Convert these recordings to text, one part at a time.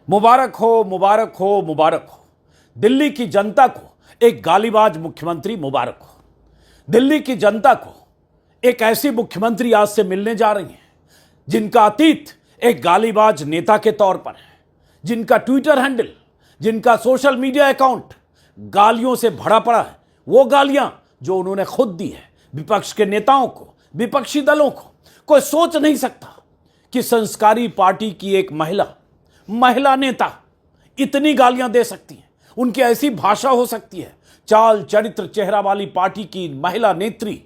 मुबारक हो, मुबारक हो, मुबारक हो। दिल्ली की जनता को एक गालीबाज मुख्यमंत्री मुबारक हो। दिल्ली की जनता को एक ऐसी मुख्यमंत्री आज से मिलने जा रही है जिनका अतीत एक गालीबाज नेता के तौर पर है, जिनका ट्विटर हैंडल, जिनका सोशल मीडिया अकाउंट गालियों से भरा पड़ा है। वो गालियां जो उन्होंने खुद दी है विपक्ष के नेताओं को, विपक्षी दलों को। कोई सोच नहीं सकता कि संस्कारी पार्टी की एक महिला नेता इतनी गालियां दे सकती है, उनकी ऐसी भाषा हो सकती है। चाल चरित्र चेहरा वाली पार्टी की महिला नेत्री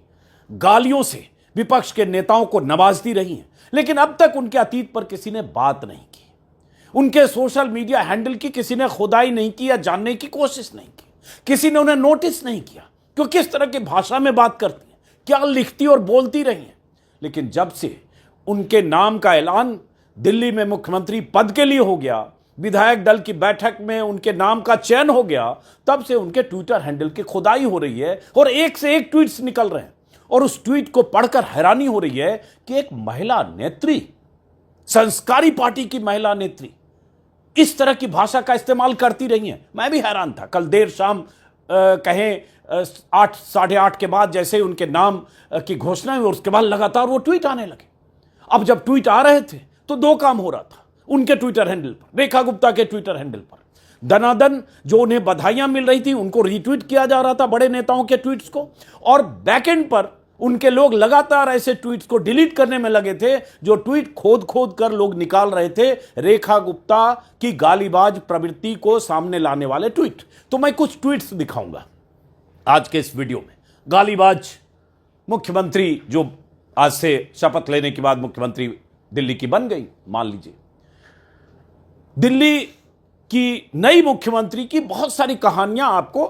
गालियों से विपक्ष के नेताओं को नवाजती रही हैं, लेकिन अब तक उनके अतीत पर किसी ने बात नहीं की। उनके सोशल मीडिया हैंडल की किसी ने खुदाई नहीं की या जानने की कोशिश नहीं की। किसी ने उन्हें नोटिस नहीं किया कि किस तरह की भाषा में बात करती हैं, क्या लिखती और बोलती रही हैं। लेकिन जब से उनके नाम का ऐलान दिल्ली में मुख्यमंत्री पद के लिए हो गया, विधायक दल की बैठक में उनके नाम का चयन हो गया, तब से उनके ट्विटर हैंडल की खुदाई हो रही है और एक से एक ट्वीट्स निकल रहे हैं। और उस ट्वीट को पढ़कर हैरानी हो रही है कि एक महिला नेत्री, संस्कारी पार्टी की महिला नेत्री इस तरह की भाषा का इस्तेमाल करती रही है। मैं भी हैरान था। कल देर शाम कहें 8 साढ़े 8 के बाद जैसे ही उनके नाम की घोषणा हुई, उसके बाद लगातार वो ट्वीट आने लगे। अब जब ट्वीट आ रहे थे तो दो काम हो रहा था उनके ट्विटर हैंडल पर, रेखा गुप्ता के ट्विटर हैंडल पर दनादन जो उन्हें बधाइयां मिल रही थी उनको रीट्वीट किया जा रहा था बड़े नेताओं के ट्वीट्स को, और बैकएंड पर उनके लोग लगातार ऐसे ट्वीट्स को डिलीट करने में लगे थे जो ट्वीट खोद खोद कर लोग निकाल रहे थे रेखा गुप्ता की गालीबाज प्रवृत्ति को सामने लाने वाले ट्वीट। तो मैं कुछ ट्वीट्स दिखाऊंगा आज के इस वीडियो में। गालीबाज मुख्यमंत्री जो आज से शपथ लेने के बाद मुख्यमंत्री दिल्ली की बन गई, मान लीजिए। दिल्ली की नई मुख्यमंत्री की बहुत सारी कहानियां आपको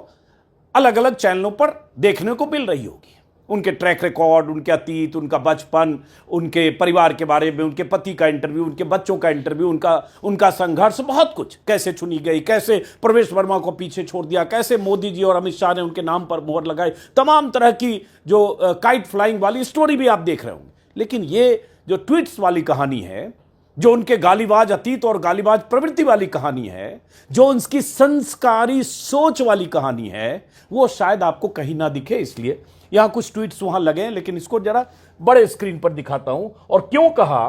अलग अलग चैनलों पर देखने को मिल रही होगी। उनके ट्रैक रिकॉर्ड, उनके अतीत, उनका बचपन, उनके परिवार के बारे में, उनके पति का इंटरव्यू, उनके बच्चों का इंटरव्यू, उनका संघर्ष, बहुत कुछ। कैसे चुनी गई, कैसे प्रवेश वर्मा को पीछे छोड़ दिया, कैसे मोदी जी और अमित शाह ने उनके नाम पर मोहर लगाई, तमाम तरह की जो काइट फ्लाइंग वाली स्टोरी भी आप देख रहे होंगे। लेकिन ये जो ट्वीट्स वाली कहानी है, जो उनके गालीबाज अतीत और गालीबाज प्रवृत्ति वाली कहानी है, जो उनकी संस्कारी सोच वाली कहानी है, वो शायद आपको कहीं ना दिखे। इसलिए यहां कुछ ट्वीट्स वहां लगे हैं, लेकिन इसको जरा बड़े स्क्रीन पर दिखाता हूं। और क्यों कहा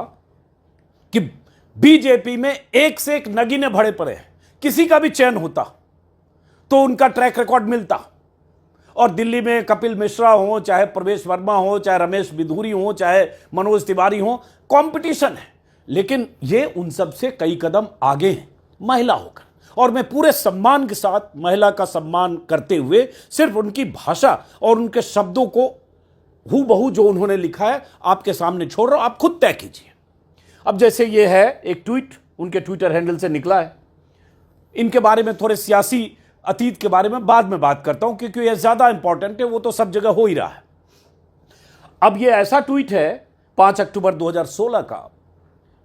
कि बीजेपी में एक से एक नगीने भरे पड़े हैं। किसी का भी चयन होता तो उनका ट्रैक रिकॉर्ड मिलता, और दिल्ली में कपिल मिश्रा हो, चाहे प्रवेश वर्मा हो, चाहे रमेश बिधूरी हो, चाहे मनोज तिवारी हो, कंपटीशन है। लेकिन ये उन सब से कई कदम आगे हैं महिला होकर। और मैं पूरे सम्मान के साथ महिला का सम्मान करते हुए सिर्फ उनकी भाषा और उनके शब्दों को हूबहू जो उन्होंने लिखा है आपके सामने छोड़ रहा हूं, आप खुद तय कीजिए। अब जैसे ये है एक ट्वीट उनके ट्विटर हैंडल से निकला है। इनके बारे में थोड़े सियासी अतीत के बारे में बाद में बात करता हूं, क्योंकि यह ज्यादा इंपॉर्टेंट है, वो तो सब जगह हो ही रहा है। अब यह ऐसा ट्वीट है 5 अक्टूबर 2016 का,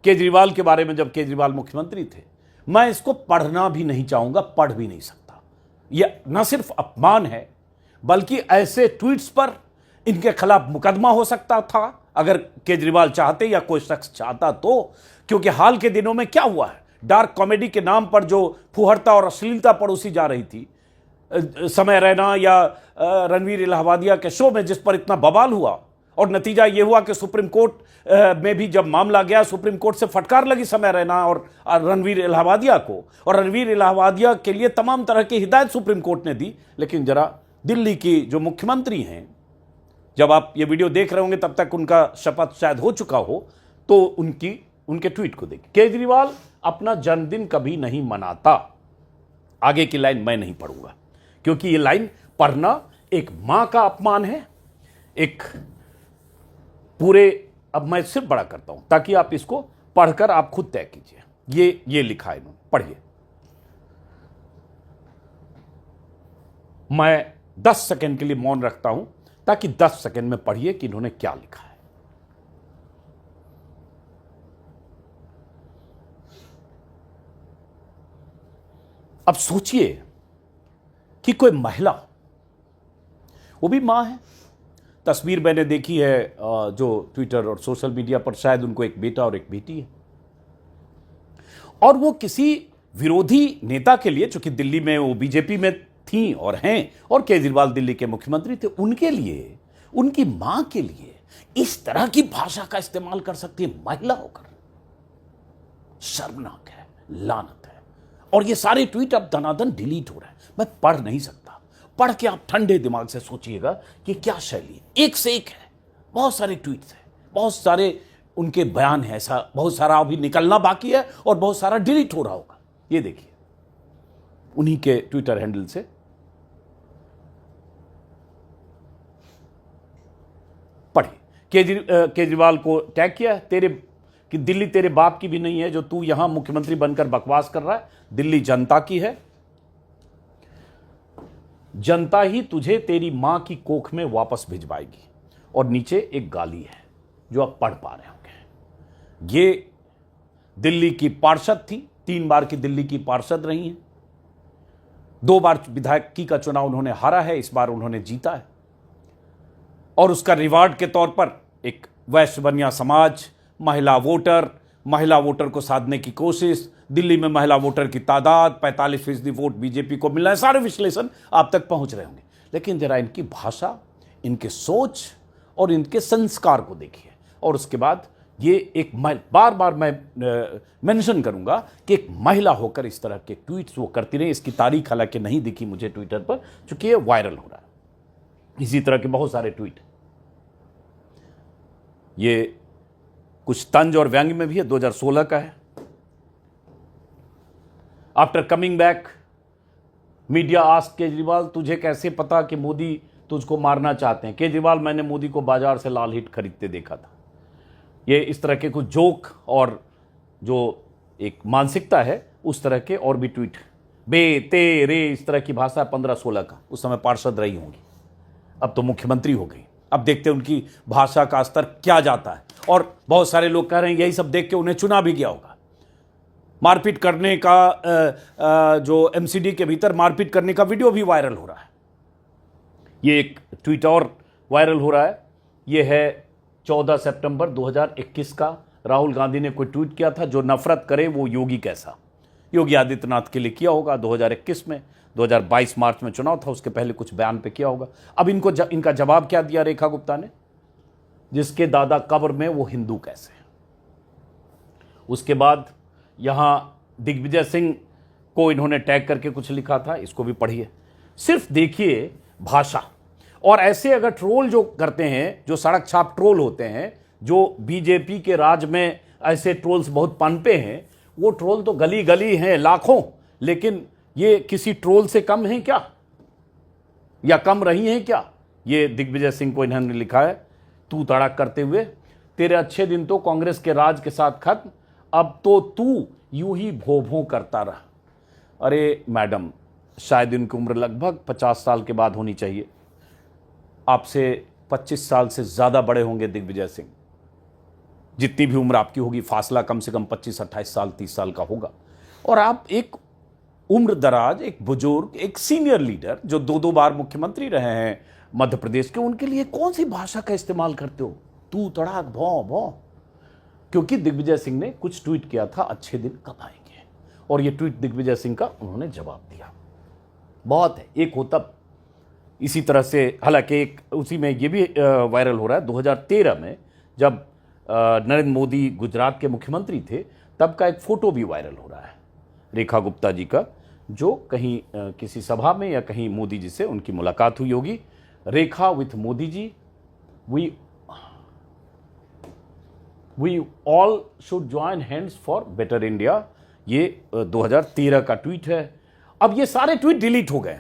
केजरीवाल के बारे में, जब केजरीवाल मुख्यमंत्री थे। मैं इसको पढ़ना भी नहीं चाहूंगा, पढ़ भी नहीं सकता। यह न सिर्फ अपमान है, बल्कि ऐसे ट्वीट्स पर इनके खिलाफ मुकदमा हो सकता था अगर केजरीवाल चाहते या कोई शख्स चाहता तो। क्योंकि हाल के दिनों में क्या हुआ है, डार्क कॉमेडी के नाम पर जो फुहरता और अश्लीलता परोसी जा रही थी, समय रैना या रणवीर इलाहाबादिया के शो में, जिस पर इतना बवाल हुआ, और नतीजा यह हुआ कि सुप्रीम कोर्ट में भी जब मामला गया, सुप्रीम कोर्ट से फटकार लगी समय रैना और रणवीर इलाहाबादिया को, और रणवीर इलाहाबादिया के लिए तमाम तरह की हिदायत सुप्रीम कोर्ट ने दी। लेकिन जरा दिल्ली की जो मुख्यमंत्री हैं, जब आप ये वीडियो देख रहे होंगे तब तक उनका शपथ शायद हो चुका हो, तो उनके ट्वीट को देखिए। केजरीवाल अपना जन्मदिन कभी नहीं मनाता। आगे की लाइन मैं नहीं पढ़ूंगा, क्योंकि ये लाइन पढ़ना एक मां का अपमान है, एक पूरे। अब मैं सिर्फ बड़ा करता हूं ताकि आप इसको पढ़कर आप खुद तय कीजिए। ये लिखा है इन्होंने, पढ़िए। मैं 10 सेकंड के लिए मौन रखता हूं ताकि 10 सेकंड में पढ़िए कि इन्होंने क्या लिखा है। अब सोचिए कि कोई महिला, वो भी मां है। तस्वीर मैंने देखी है जो ट्विटर और सोशल मीडिया पर, शायद उनको एक बेटा और एक बेटी है, और वो किसी विरोधी नेता के लिए, चूंकि दिल्ली में वो बीजेपी में थी और हैं, और केजरीवाल दिल्ली के मुख्यमंत्री थे, उनके लिए, उनकी मां के लिए इस तरह की भाषा का इस्तेमाल कर सकती है महिला होकर? शर्मनाक है, लानत है। और ये सारे ट्वीट अब धनाधन डिलीट हो रहे हैं। मैं पढ़ नहीं सकता। पढ़ के आप ठंडे दिमाग से सोचिएगा कि क्या शैली, एक से एक है। बहुत सारे ट्वीट्स हैं, बहुत सारे उनके बयान हैं, ऐसा बहुत सारा अभी निकलना बाकी है और बहुत सारा डिलीट हो रहा होगा। ये देखिए उन्हीं के ट्विटर हैंडल से। पढ़िए, केजरीवाल को टैग किया, तेरे कि दिल्ली तेरे बाप की भी नहीं है जो तू यहां मुख्यमंत्री बनकर बकवास कर रहा है, दिल्ली जनता की है, जनता ही तुझे तेरी मां की कोख में वापस भिजवाएगी। और नीचे एक गाली है जो आप पढ़ पा रहे होंगे। ये दिल्ली की पार्षद थी, 3 बार की दिल्ली की पार्षद रही हैं, 2 बार विधायकी का चुनाव उन्होंने हारा है, इस बार उन्होंने जीता है। और उसका रिवार्ड के तौर पर एक वैश्य बनिया समाज, महिला वोटर को साधने की कोशिश, दिल्ली में महिला वोटर की तादाद, 45% वोट बीजेपी को मिला है, सारे विश्लेषण आप तक पहुंच रहे होंगे। लेकिन जरा इनकी भाषा, इनके सोच और इनके संस्कार को देखिए। और उसके बाद ये एक बार बार मैं मेंशन करूंगा कि एक महिला होकर इस तरह के ट्वीट्स वो करती रही। इसकी तारीख हालांकि नहीं दिखी मुझे ट्विटर पर, चूंकि ये वायरल हो रहा है। इसी तरह के बहुत सारे ट्वीट, ये कुछ तंज और व्यंग्य में भी है, 2016 का है। After coming back media asked Kejriwal, तुझे कैसे पता कि मोदी तुझको मारना चाहते हैं? केजरीवाल, मैंने मोदी को बाजार से लाल हिट खरीदते देखा था। ये इस तरह के कुछ जोक और जो एक मानसिकता है उस तरह के और भी ट्वीट, बे ते रे, इस तरह की भाषा 15-16 का, उस समय पार्षद रही होंगी, अब तो मुख्यमंत्री हो गई। अब देखते हैं उनकी भाषा का स्तर क्या जाता है। और बहुत सारे लोग कह रहे हैं यही सब देख के उन्हें चुना भी गया होगा। मारपीट करने का जो एमसीडी के भीतर मारपीट करने का वीडियो भी वायरल हो रहा है। ये एक ट्वीट और वायरल हो रहा है, ये है 14 सितंबर 2021 का। राहुल गांधी ने कोई ट्वीट किया था, जो नफरत करे वो योगी कैसा। योगी आदित्यनाथ के लिए किया होगा 2021 में, 2022 मार्च में चुनाव था, उसके पहले कुछ बयान पे किया होगा। अब इनका जवाब क्या दिया रेखा गुप्ता ने, जिसके दादा कब्र में वो हिंदू कैसे। उसके बाद यहां दिग्विजय सिंह को इन्होंने टैग करके कुछ लिखा था, इसको भी पढ़िए। सिर्फ देखिए भाषा। और ऐसे अगर ट्रोल जो करते हैं, जो सड़क छाप ट्रोल होते हैं, जो बीजेपी के राज में ऐसे ट्रोल्स बहुत पनपे हैं, वो ट्रोल तो गली गली हैं लाखों, लेकिन ये किसी ट्रोल से कम हैं क्या, या कम रही हैं क्या? ये दिग्विजय सिंह को इन्होंने लिखा है, तू तड़ाक करते हुए, तेरे अच्छे दिन तो कांग्रेस के राज के साथ खत्म, अब तो तू यूं ही भो भो करता रहा। अरे मैडम, शायद इनकी उम्र लगभग 50 साल के बाद होनी चाहिए, आपसे 25 साल से ज़्यादा बड़े होंगे दिग्विजय सिंह। जितनी भी उम्र आपकी होगी, फासला कम से कम 25-28 साल 30 साल का होगा। और आप एक उम्र दराज, एक बुजुर्ग, एक सीनियर लीडर जो 2 बार मुख्यमंत्री रहे हैं मध्य प्रदेश के, उनके लिए कौन सी भाषा का इस्तेमाल करते हो, तू तड़ाक भौं भौं? क्योंकि दिग्विजय सिंह ने कुछ ट्वीट किया था, अच्छे दिन कब आएंगे, और ये ट्वीट दिग्विजय सिंह का उन्होंने जवाब दिया। बहुत है, एक होता इसी तरह से। हालांकि एक उसी में ये भी वायरल हो रहा है, 2013 में जब नरेंद्र मोदी गुजरात के मुख्यमंत्री थे, तब का एक फोटो भी वायरल हो रहा है रेखा गुप्ता जी का, जो कहीं किसी सभा में या कहीं मोदी जी से उनकी मुलाकात हुई होगी। Rekha with Modi ji, we all should join hands for better India. ये 2013 का ट्वीट है। अब ये सारे ट्वीट डिलीट हो गए,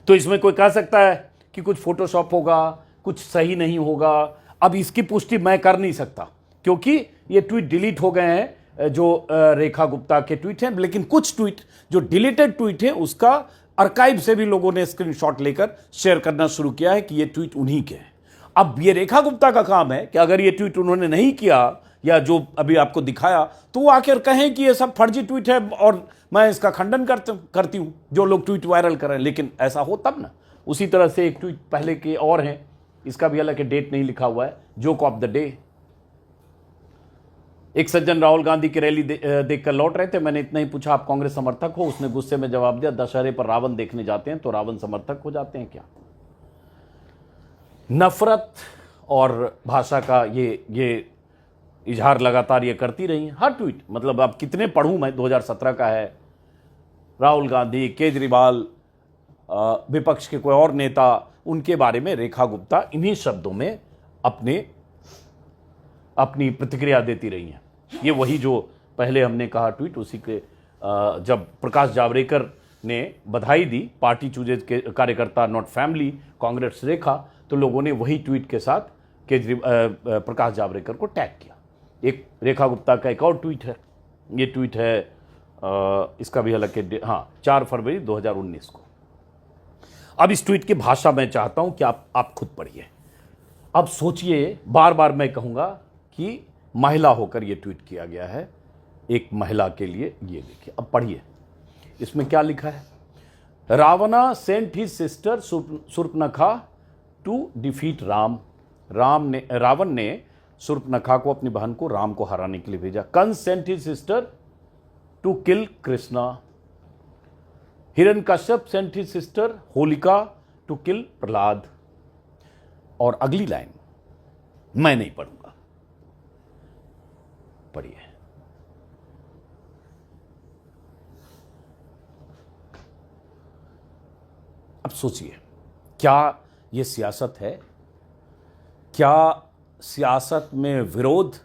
तो इसमें कोई कह सकता है कि कुछ फोटोशॉप होगा, कुछ सही नहीं होगा। अब इसकी पुष्टि मैं कर नहीं सकता, क्योंकि ये ट्वीट डिलीट हो गए हैं जो रेखा गुप्ता के ट्वीट हैं। लेकिन कुछ ट्वीट जो डिलीटेड ट्वीट हैं, उसका आर्काइव से भी लोगों ने स्क्रीनशॉट लेकर शेयर करना शुरू किया है कि ये ट्वीट उन्हीं के हैं। अब ये रेखा गुप्ता का काम है कि अगर ये ट्वीट उन्होंने नहीं किया या जो अभी आपको दिखाया, तो वो आकर कहें कि ये सब फर्जी ट्वीट है और मैं इसका खंडन करती हूं, जो लोग ट्वीट वायरल कर रहे हैं। लेकिन ऐसा हो तब ना। उसी तरह से एक ट्वीट पहले के और हैं, इसका भी हालांकि डेट नहीं लिखा हुआ है, जोक ऑफ द डे। एक सज्जन राहुल गांधी की रैली देखकर लौट रहे थे। मैंने इतना ही पूछा, आप कांग्रेस समर्थक हो? उसने गुस्से में जवाब दिया, दशहरे पर रावण देखने जाते हैं तो रावण समर्थक हो जाते हैं क्या? नफरत और भाषा का ये इजहार लगातार ये करती रही है। हर ट्वीट, मतलब अब कितने पढ़ूं मैं, 2017 का है, राहुल गांधी, केजरीवाल, विपक्ष के कोई और नेता, उनके बारे में रेखा गुप्ता इन्हीं शब्दों में अपनी प्रतिक्रिया देती रही हैं। ये वही जो पहले हमने कहा ट्वीट, उसी के जब प्रकाश जावड़ेकर ने बधाई दी, पार्टी चूजे के कार्यकर्ता नॉट फैमिली, कांग्रेस रेखा, तो लोगों ने वही ट्वीट के साथ प्रकाश जावड़ेकर को टैग किया। एक रेखा गुप्ता का एक और ट्वीट है, ये ट्वीट है इसका भी हालांकि 4 फरवरी 2019 को। अब इस ट्वीट की भाषा मैं चाहता हूं कि आप खुद पढ़िए। अब सोचिए, बार बार मैं कहूंगा कि महिला होकर यह ट्वीट किया गया है, एक महिला के लिए। ये देखिए, अब पढ़िए इसमें क्या लिखा है। Ravana sent his sister Shurpanakha to defeat Ram. Ravan ने शूर्पणखा को, अपनी बहन को, राम को हराने के लिए भेजा। Kansa sent his sister to kill Krishna. Hiranyakashyap sent his sister Holika to kill Prahlad. और अगली लाइन मैं नहीं पढ़ूंगा, पढ़िए। अब सोचिए, क्या यह सियासत है? क्या सियासत में विरोध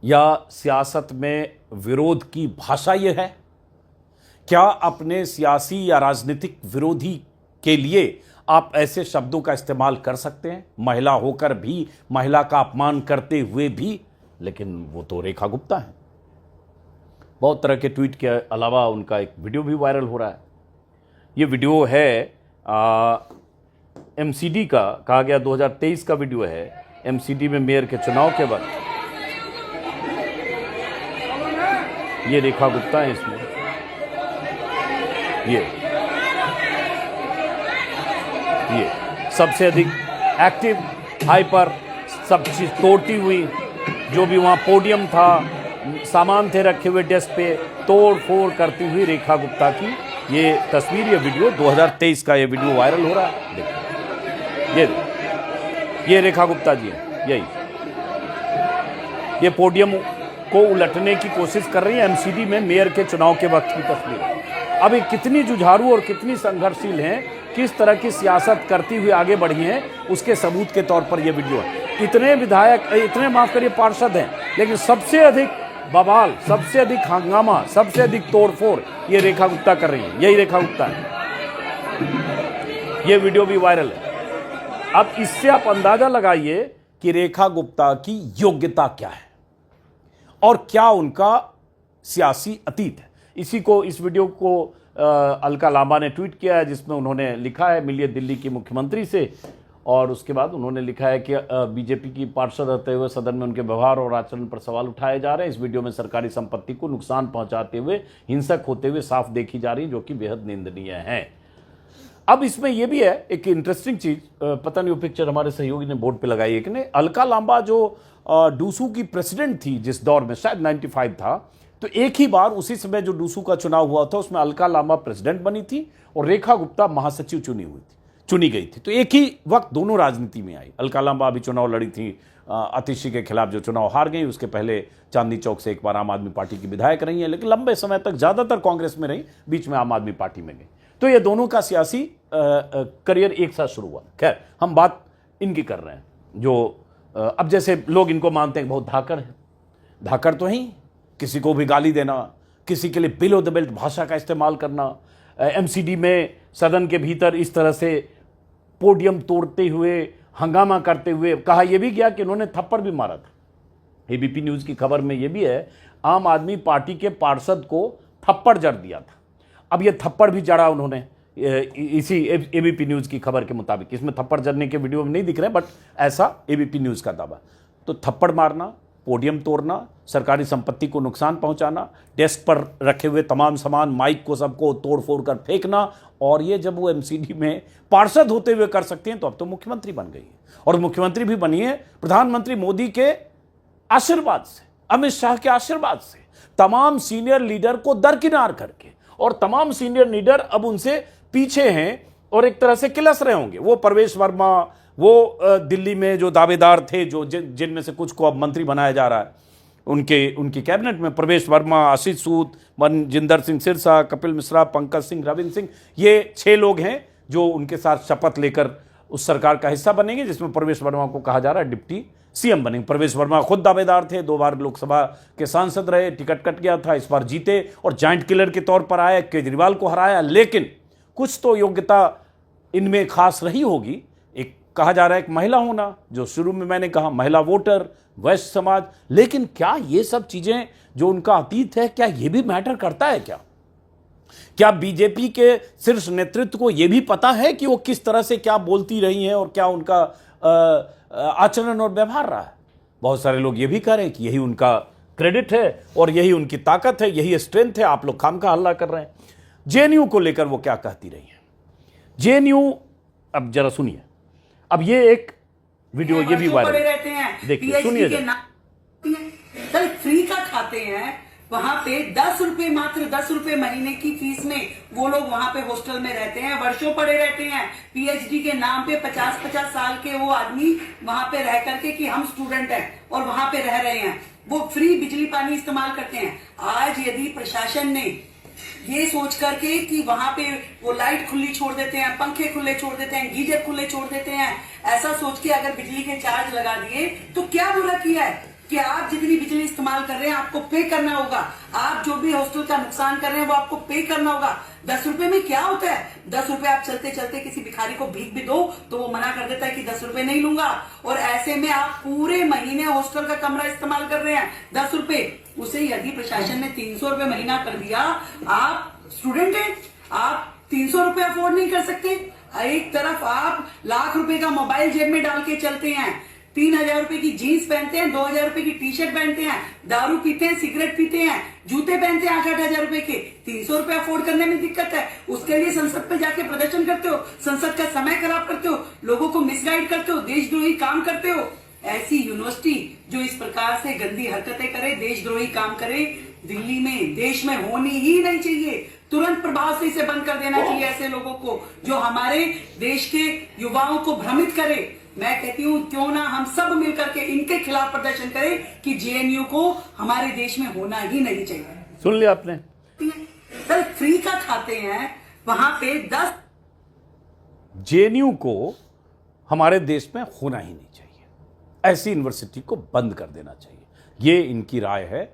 या सियासत में विरोध की भाषा यह है? क्या अपने सियासी या राजनीतिक विरोधी के लिए आप ऐसे शब्दों का इस्तेमाल कर सकते हैं, महिला होकर भी, महिला का अपमान करते हुए भी? लेकिन वो तो रेखा गुप्ता है। बहुत तरह के ट्वीट के अलावा उनका एक वीडियो भी वायरल हो रहा है। ये वीडियो है एमसीडी का, कहा गया 2023 का वीडियो है, एमसीडी में मेयर के चुनाव के वक्त। ये रेखा गुप्ता है इसमें। ये सबसे अधिक एक्टिव, हाइपर, सब चीज तोड़ती हुई, जो भी वहां पोडियम था, सामान थे रखे हुए डेस्क पे, तोड़ फोड़ करती हुई रेखा गुप्ता की ये तस्वीर, ये वीडियो 2023 का ये वीडियो वायरल हो रहा है। देखिए, ये रेखा गुप्ता जी है, यही ये पोडियम को उलटने की कोशिश कर रही है एमसीडी में मेयर के चुनाव के वक्त की तस्वीर। अब ये कितनी जुझारू और कितनी संघर्षशील हैं, किस तरह की सियासत करती हुई आगे बढ़ी हैं, उसके सबूत के तौर पर यह वीडियो है। इतने विधायक, इतने माफ करिए पार्षद हैं, लेकिन सबसे अधिक बवाल, सबसे अधिक हंगामा, सबसे अधिक तोड़फोड़ ये रेखा गुप्ता कर रही है। यही रेखा गुप्ता है, ये वीडियो भी वायरल है। अब इससे आप अंदाजा लगाइए कि रेखा गुप्ता की योग्यता क्या है और क्या उनका सियासी अतीत है। इस वीडियो को अलका लांबा ने ट्वीट किया है, जिसमें उन्होंने लिखा है, मिलिए दिल्ली की मुख्यमंत्री से, और उसके बाद उन्होंने लिखा है कि बीजेपी की पार्षद रहते हुए सदन में उनके व्यवहार और आचरण पर सवाल उठाए जा रहे हैं। इस वीडियो में सरकारी संपत्ति को नुकसान पहुंचाते हुए, हिंसक होते हुए साफ देखी जा रही है, जो कि बेहद निंदनीय है। अब इसमें यह भी है एक इंटरेस्टिंग चीज, पता नहीं वो पिक्चर हमारे सहयोगी ने बोर्ड पे लगाई है कि नहीं। अलका लांबा जो डूसू की प्रेसिडेंट थी जिस दौर में, शायद 95 था, तो एक ही बार उसी समय जो डूसू का चुनाव हुआ था उसमें अलका लांबा प्रेसिडेंट बनी थी और रेखा गुप्ता महासचिव चुनी गई थी। तो एक ही वक्त दोनों राजनीति में आई। अलका लांबा अभी चुनाव लड़ी थी आतिशी के खिलाफ, जो चुनाव हार गई। उसके पहले चांदनी चौक से एक बार आम आदमी पार्टी की विधायक रही है, लेकिन लंबे समय तक ज्यादातर कांग्रेस में रही, बीच में आम आदमी पार्टी में गई। तो ये दोनों का सियासी करियर एक साथ शुरू हुआ। खैर, हम बात इनकी कर रहे हैं, जो अब जैसे लोग इनको मानते हैं बहुत धाकड़ है। धाकड़ तो ही, किसी को भी गाली देना, किसी के लिए बिलो द बेल्ट भाषा का इस्तेमाल करना, एमसीडी में सदन के भीतर इस तरह से पोडियम तोड़ते हुए, हंगामा करते हुए। कहा यह भी गया कि उन्होंने थप्पड़ भी मारा था। एबीपी न्यूज की खबर में यह भी है, आम आदमी पार्टी के पार्षद को थप्पड़ जड़ दिया था। अब यह थप्पड़ भी जड़ा उन्होंने, इसी एबीपी न्यूज की खबर के मुताबिक। इसमें थप्पड़ जड़ने के वीडियो में नहीं दिख रहे, बट ऐसा एबीपी न्यूज का दावा। तो थप्पड़ मारना, पोडियम तोड़ना, सरकारी संपत्ति को नुकसान पहुंचाना, डेस्क पर रखे हुए तमाम सामान, माइक को सबको तोड़ फोड़ कर फेंकना, और ये जब वो एमसीडी में पार्षद होते हुए कर सकते हैं, तो अब तो मुख्यमंत्री बन गई है। और मुख्यमंत्री भी बनी है प्रधानमंत्री मोदी के आशीर्वाद से। अमित शाह के आशीर्वाद से, तमाम सीनियर लीडर को दरकिनार करके, और तमाम सीनियर लीडर अब उनसे पीछे हैं और एक तरह से किलस रहे होंगे। वो परवेश वर्मा, वो दिल्ली में जो दावेदार थे, जो जिनमें से कुछ को अब मंत्री बनाया जा रहा है, उनकी कैबिनेट में प्रवेश वर्मा, आशीष सूद, मनजिंदर सिंह सिरसा, कपिल मिश्रा, पंकज सिंह, रविंद्र सिंह, ये 6 लोग हैं जो उनके साथ शपथ लेकर उस सरकार का हिस्सा बनेंगे, जिसमें प्रवेश वर्मा को कहा जा रहा है डिप्टी सीएम बनेंगे। प्रवेश वर्मा खुद दावेदार थे, 2 बार लोकसभा के सांसद रहे, टिकट कट गया था, इस बार जीते और जाइंट किलर के तौर पर आए, केजरीवाल को हराया। लेकिन कुछ तो योग्यता इनमें खास रही होगी। एक कहा जा रहा है एक महिला होना, जो शुरू में मैंने कहा, महिला वोटर, वैश्य समाज। लेकिन क्या ये सब चीजें जो उनका अतीत है, क्या ये भी मैटर करता है? क्या बीजेपी के शीर्ष नेतृत्व को यह भी पता है कि वो किस तरह से क्या बोलती रही हैं और क्या उनका आचरण और व्यवहार रहा है? बहुत सारे लोग ये भी कह रहे हैं कि यही उनका क्रेडिट है और यही उनकी ताकत है, यही स्ट्रेंथ है। आप लोग खामखा हल्ला कर रहे हैं। जेएनयू को लेकर वो क्या कहती रही हैं? जेएनयू, अब जरा सुनिए। अब ये एक वीडियो ये भी वायरल रहते हैं, देखिए, सुनिए। सर फ्री का खाते हैं वहां पे 10 रुपए, मात्र 10 रुपए महीने की फीस में वो लोग वहां पे हॉस्टल में रहते हैं, वर्षों पड़े रहते हैं। पीएचडी के नाम पे 50-50 साल के वो आदमी वहां पे रह करके कि हम स्टूडेंट हैं और वहां पे रह रहे हैं, वो फ्री बिजली पानी इस्तेमाल करते हैं। आज यदि प्रशासन ने ये सोच करके कि वहां पे वो लाइट खुली छोड़ देते हैं, पंखे खुले छोड़ देते हैं, गीजर खुले छोड़ देते हैं, ऐसा सोच के अगर बिजली के चार्ज लगा दिए तो क्या बुरा किया है कि आप जितनी बिजली इस्तेमाल कर रहे हैं आपको पे करना होगा। आप जो भी हॉस्टल का नुकसान कर रहे हैं वो आपको पे करना होगा। 10 रुपए में क्या होता है? 10 रुपए आप चलते चलते किसी भिखारी को भीख भी दो तो वो मना कर देता है कि 10 रुपए नहीं लूंगा, और ऐसे में आप पूरे महीने हॉस्टल का कमरा इस्तेमाल कर रहे हैं 10 रुपए। उसे यदि प्रशासन ने 300 रुपए महीना कर दिया, आप स्टूडेंट हैं, आप 300 रुपए अफोर्ड नहीं कर सकते। एक तरफ आप लाख रुपए का मोबाइल जेब में डाल के चलते हैं, 3000 रुपए की जीन्स पहनते हैं, 2000 रुपए की टी शर्ट पहनते हैं, दारू पीते हैं, सिगरेट पीते हैं, जूते पहनते हैं 8-8 हजार रुपए के। 300 रुपए अफोर्ड करने में दिक्कत है, उसके लिए संसद पे जाके प्रदर्शन करते हो, संसद का समय खराब करते हो, लोगों को मिसगाइड करते हो, देशद्रोही काम करते हो। ऐसी यूनिवर्सिटी जो इस प्रकार से गंदी हरकतें करे, देशद्रोही काम करे, दिल्ली में, देश में होनी ही नहीं चाहिए। तुरंत प्रभाव से इसे बंद कर देना चाहिए ऐसे लोगों को जो हमारे देश के युवाओं को भ्रमित करे। मैं कहती हूँ क्यों ना हम सब मिलकर के इनके खिलाफ प्रदर्शन करें कि जेएनयू को हमारे देश में होना ही नहीं चाहिए। सुन लिया आपने? सर फ्री का खाते हैं वहां पे 10। जेएनयू को हमारे देश में होना ही नहीं चाहिए, ऐसी यूनिवर्सिटी को बंद कर देना चाहिए। ये इनकी राय है,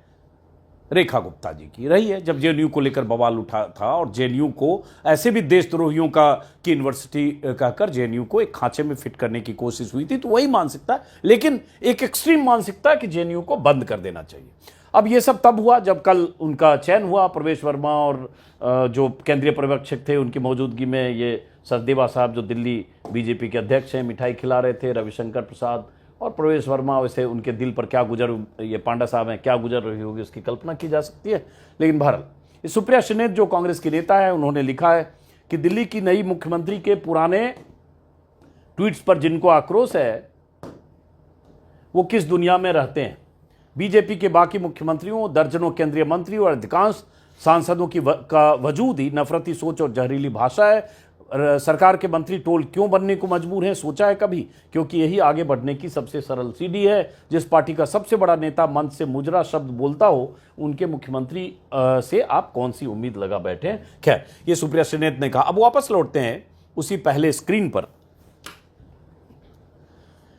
रेखा गुप्ता जी की रही है जब जेएनयू को लेकर बवाल उठा था, और जेएनयू को ऐसे भी देशद्रोहियों की यूनिवर्सिटी कहकर जेएनयू को एक खांचे में फिट करने की कोशिश हुई थी। तो वही मानसिकता, लेकिन एक एक्सट्रीम मानसिकता कि जेएनयू को बंद कर देना चाहिए। अब ये सब तब हुआ जब कल उनका चयन हुआ। प्रवेश वर्मा और जो केंद्रीय पर्यवेक्षक थे उनकी मौजूदगी में ये सचदेवा साहब जो दिल्ली बीजेपी के अध्यक्ष हैं मिठाई खिला रहे थे, रविशंकर प्रसाद और प्रवेश वर्मा। वैसे उनके दिल पर क्या गुजर, ये पांडा साहब हैं, क्या गुजर रही होगी उसकी कल्पना की जा सकती है। लेकिन बहरहाल सुप्रिया श्रीनेत जो कांग्रेस की नेता है, उन्होंने लिखा है कि दिल्ली की नई मुख्यमंत्री के पुराने ट्वीट्स पर जिनको आक्रोश है वो किस दुनिया में रहते हैं। बीजेपी के बाकी मुख्यमंत्रियों, दर्जनों केंद्रीय मंत्री और अधिकांश सांसदों का वजूद ही नफरती सोच और जहरीली भाषा है। सरकार के मंत्री टोल क्यों बनने को मजबूर हैं, सोचा है कभी? क्योंकि यही आगे बढ़ने की सबसे सरल सीढ़ी है। जिस पार्टी का सबसे बड़ा नेता मंच से मुजरा शब्द बोलता हो, उनके मुख्यमंत्री से आप कौन सी उम्मीद लगा बैठे हैं। खैर, ये सुप्रिया श्रीनेत ने कहा। अब वापस लौटते हैं उसी पहले स्क्रीन पर।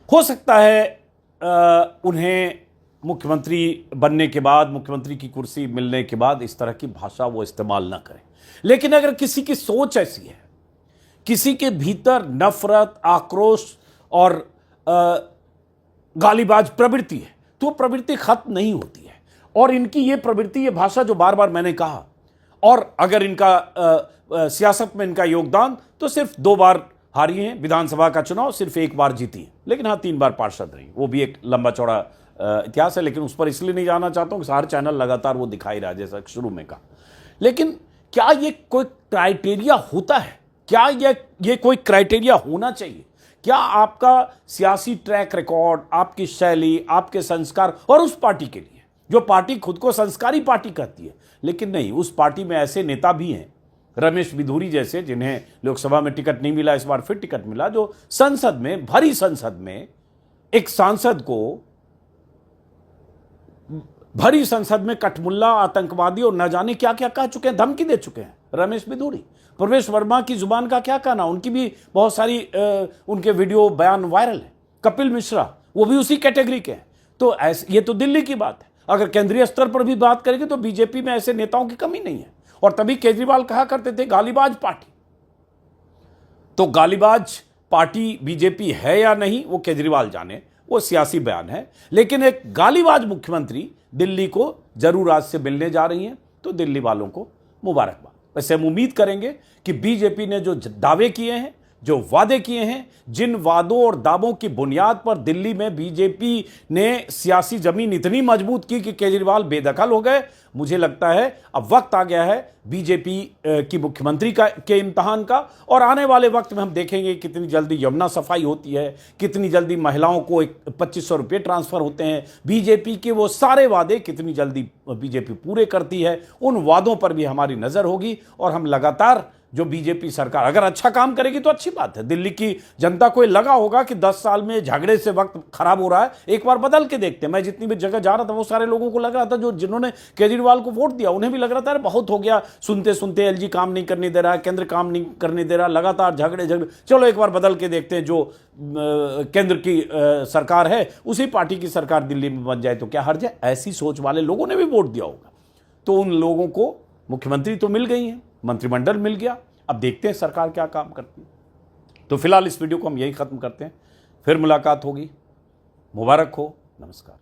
हो सकता है उन्हें मुख्यमंत्री बनने के बाद, मुख्यमंत्री की कुर्सी मिलने के बाद इस तरह की भाषा वो इस्तेमाल ना करें, लेकिन अगर किसी की सोच ऐसी है, किसी के भीतर नफरत, आक्रोश और गालीबाज प्रवृत्ति है, तो प्रवृत्ति खत्म नहीं होती है। और इनकी ये प्रवृत्ति, ये भाषा जो बार बार मैंने कहा, और अगर इनका सियासत में इनका योगदान तो सिर्फ 2 बार हारी हैं विधानसभा का चुनाव, सिर्फ 1 बार जीती है, लेकिन हाँ 3 बार पार्षद रही, वो भी एक लंबा चौड़ा इतिहास है। लेकिन उस पर इसलिए नहीं जाना चाहता हूं कि हर चैनल लगातार वो दिखाई रहा जैसा शुरू में कहा। लेकिन क्या ये कोई क्राइटेरिया होता है? क्या ये कोई क्राइटेरिया होना चाहिए? क्या आपका सियासी ट्रैक रिकॉर्ड, आपकी शैली, आपके संस्कार और उस पार्टी के लिए जो पार्टी खुद को संस्कारी पार्टी कहती है। लेकिन नहीं, उस पार्टी में ऐसे नेता भी हैं, रमेश बिधूरी जैसे, जिन्हें लोकसभा में टिकट नहीं मिला, इस बार फिर टिकट मिला, जो संसद में, भरी संसद में एक सांसद को, भरी संसद में कठमुल्ला, आतंकवादी और न जाने क्या क्या कह चुके हैं, धमकी दे चुके हैं रमेश बिधूरी। प्रवेश वर्मा की जुबान का क्या कहना, उनकी भी बहुत सारी उनके वीडियो बयान वायरल है। कपिल मिश्रा, वो भी उसी कैटेगरी के हैं। तो ऐसे, ये तो दिल्ली की बात है। अगर केंद्रीय स्तर पर भी बात करेंगे तो बीजेपी में ऐसे नेताओं की कमी नहीं है। और तभी केजरीवाल कहा करते थे गालीबाज पार्टी। तो गालीबाज पार्टी बीजेपी है या नहीं, वो केजरीवाल जाने, वो सियासी बयान है। लेकिन एक गालीबाज मुख्यमंत्री दिल्ली को जरूर आज से मिलने जा रही हैं, तो दिल्ली वालों को मुबारकबाद। वैसे हम उम्मीद करेंगे कि बीजेपी ने जो दावे किए हैं, जो वादे किए हैं, जिन वादों और दावों की बुनियाद पर दिल्ली में बीजेपी ने सियासी जमीन इतनी मजबूत की कि केजरीवाल बेदखल हो गए, मुझे लगता है अब वक्त आ गया है बीजेपी की मुख्यमंत्री के इम्तहान का। और आने वाले वक्त में हम देखेंगे कितनी जल्दी यमुना सफाई होती है, कितनी जल्दी महिलाओं को 2500 रुपये ट्रांसफर होते हैं, बीजेपी के वो सारे वादे कितनी जल्दी बीजेपी पूरे करती है। उन वादों पर भी हमारी नजर होगी और हम लगातार, जो बीजेपी सरकार अगर अच्छा काम करेगी तो अच्छी बात है। दिल्ली की जनता को लगा होगा कि 10 साल में झगड़े से वक्त खराब हो रहा है, एक बार बदल के देखते हैं। मैं जितनी भी जगह जा रहा था वो सारे लोगों को लग रहा था, जो जिन्होंने केजरीवाल को वोट दिया उन्हें भी लग रहा था अरे बहुत हो गया, सुनते सुनते एलजी काम नहीं करने दे रहा है, केंद्र काम नहीं करने दे रहा, लगातार झगड़े, चलो एक बार बदल के देखते हैं। जो केंद्र की सरकार है उसी पार्टी की सरकार दिल्ली में बन जाए तो क्या हर्ज है। ऐसी सोच वाले लोगों ने भी वोट दिया होगा। तो उन लोगों को मुख्यमंत्री तो मिल गई है, मंत्रिमंडल मिल गया, अब देखते हैं सरकार क्या काम करती है। तो फिलहाल इस वीडियो को हम यही खत्म करते हैं, फिर मुलाकात होगी। मुबारक हो, नमस्कार।